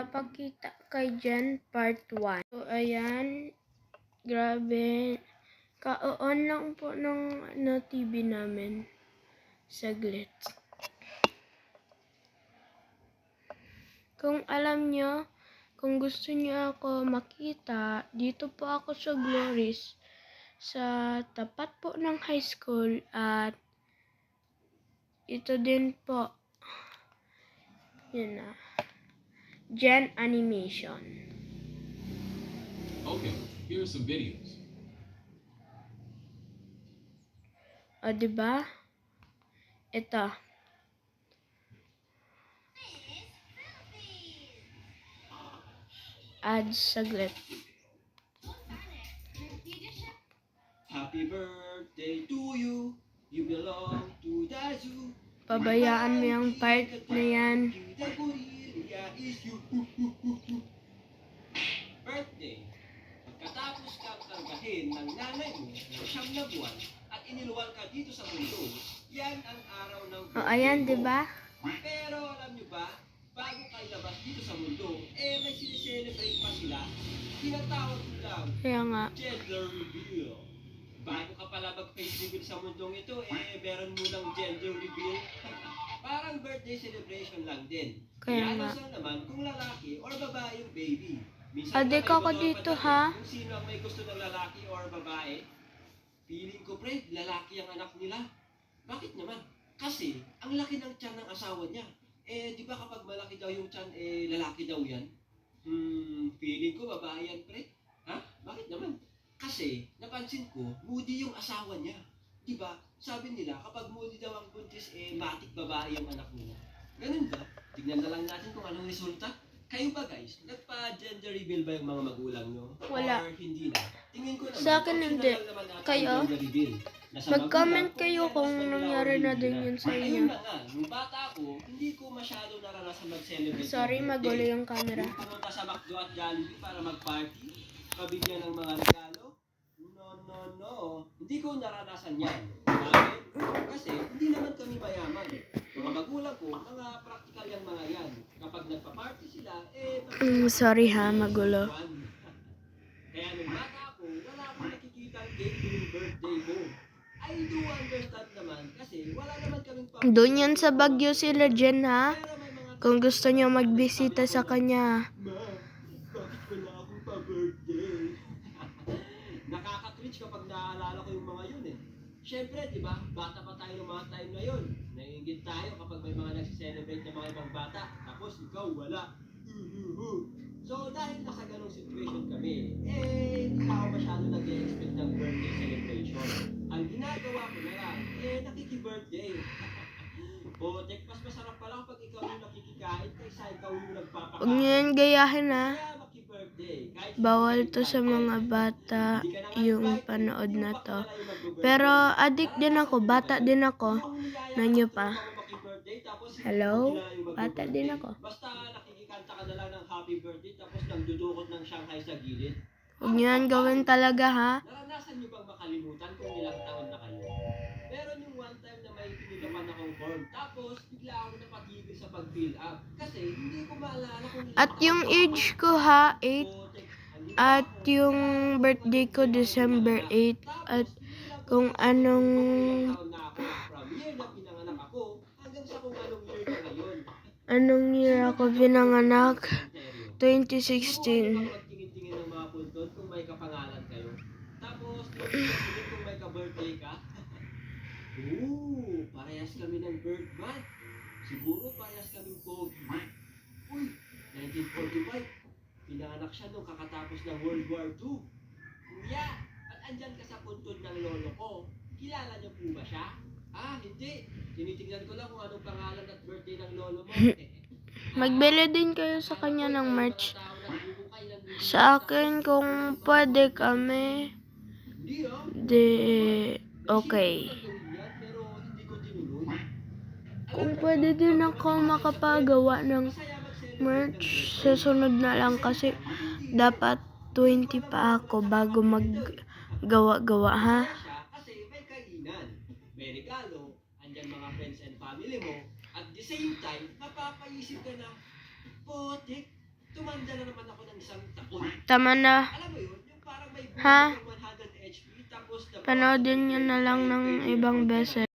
Pagkita kay Jen part 1. So, ayan. Grabe. Ka-on lang po ng TV namin. Saglit. Kung alam nyo, kung gusto nyo ako makita, dito po ako sa Glories. Sa tapat po ng high school. At ito din po. Yun na. Jen Animation. Okay, here are some videos. O, diba? Ito. Ads saglit. Happy birthday to you. You belong to the zoo. Pabayaan mo yung part na yan. The gorilla is you. Birthday. Pagkatapos kang kargahin ng nanay mo ng 9 na buwan at iniluwal ka dito sa mundo, yan ang araw ng O, ayan, mo. diba? Pero alam nyo ba, bago kayo labas dito sa mundo, may sineselebrate pa sila. Tinatawag lang Kaya nga. gender reveal. Bago ka pala mag-face reveal sa mundong ito, meron mo ng gender reveal. Parang birthday celebration lang din. Kaya nga. Saan naman kung lalaki or babae yung baby. Adik ako dito, ha? Kung sino ang may gusto ng lalaki or babae, feeling ko, pre, lalaki ang anak nila. Bakit naman? Kasi, ang laki ng tiyan ng asawa niya. Di ba kapag malaki daw yung tiyan, lalaki daw yan? Feeling ko, babae yan, pre. Ha? Bakit naman? Kasi, napansin ko, moody yung asawa niya. Di ba? Sabi nila, kapag moody daw ang buntis, matik babae yung anak nila. Ganun ba? Tignan na lang natin kung anong resulta. Kayo ba guys, nagpa-gender reveal ba yung mga magulang nyo? Wala. Or hindi na? Tingin ko naman, Sa akin optional hindi. lang naman natin Kayo? ang gender reveal. Nasa Mag-comment magulang, kayo yan, kung mas manila nangyari or na hindi din na. yun sa Ayun inyo. na nga, nung bata ako, hindi ko masyado naranasan mag-celebrate. Sorry, ng magulo birthday. yung camera. Yung pumunta sa McDo at Jollibee para mag-party, pabigyan ng mga regalo. No. Hindi ko naranasan yan. Bakit? Kasi hindi naman kami mayaman. Mga magulang ko, mga practical yung mga yan. Kapag nagpa-party sila, Sorry ha, magulo. Kaya nung bata ako, wala akong nakikita ang cake tuwing birthday ko. I do understand naman kasi wala naman kaming Doon yan sa Baguio sila Jen, ha? Pero may mga Kung gusto nyo magbisita sa kanya. Ma, bakit wala akong pa-birthday? Nakaka-cringe kapag naaalala ko yung mga yun Siyempre, di ba, bata pa tayo ng mga time na yun. Naiingit tayo kapag may mga nagsiselebrate ng mga ibang bata. Tapos ikaw, wala. So, dahil nasa ganong situation kami, hindi ako masyado nag-expect ng birthday celebration. Ang ginagawa ko na lang, nakiki-birthday. Botek, mas masarap pala kapag ikaw yung nakikikain kaysa ikaw yung nagpapakain. Huwag nyo yan gayahin, ha? Kaya maki-birthday. Kahit Bawal to sa mga bata yung panood na to. Pero adik din ako, bata din ako. Nanyo pa. Hello? Bata din ako. Basta nakikikanta ka na lang ng happy birthday tapos nagdudukot ng Shanghai sa gilid. Huwag nyo yan gawin talaga, ha? Naranasan nyo bang makalimutan kung ilang taon na kayo? Meron yung one time na may pinilapan akong form. Tapos bigla ako napatigil sa pag-fill up. Kasi hindi ko maalala kung ilang At yung age ko, ha? 8. At yung birthday ko, December 8. At kung anong year ako pinanganak, 2016. Tingin-tingin ng mga punton kung may kapangalan kayo. Tapos, kung may ka-birthday ka, parehas kami ng birth month. Siguro parehas kami pogi. Uy, 1945. Pinanganak siya nung kakatapos ng World War II. Kuya, at andyan ka sa puntod ng lolo ko. Kilala niyo po ba siya? Hindi. Tinitingnan ko lang kung anong pangalan at birthday ng lolo mo. Magbili din kayo sa kanya ng merch. Sa akin, kung pwede kami, okay. Kung pwede din ako makapagawa ng merch, susunod na lang kasi dapat 20 pa ako bago maggawa-gawa, ha? Kasi may kainan, may regalo, andyan mga friends and family mo, at the same time, mapapaisip ka na, potek, kumanda na naman ako ng isang taon. Tama na. Alam mo yun, yung parang may Ha? buhay ng 100 HP, tapos Panoodin nyo na lang ng ibang beses.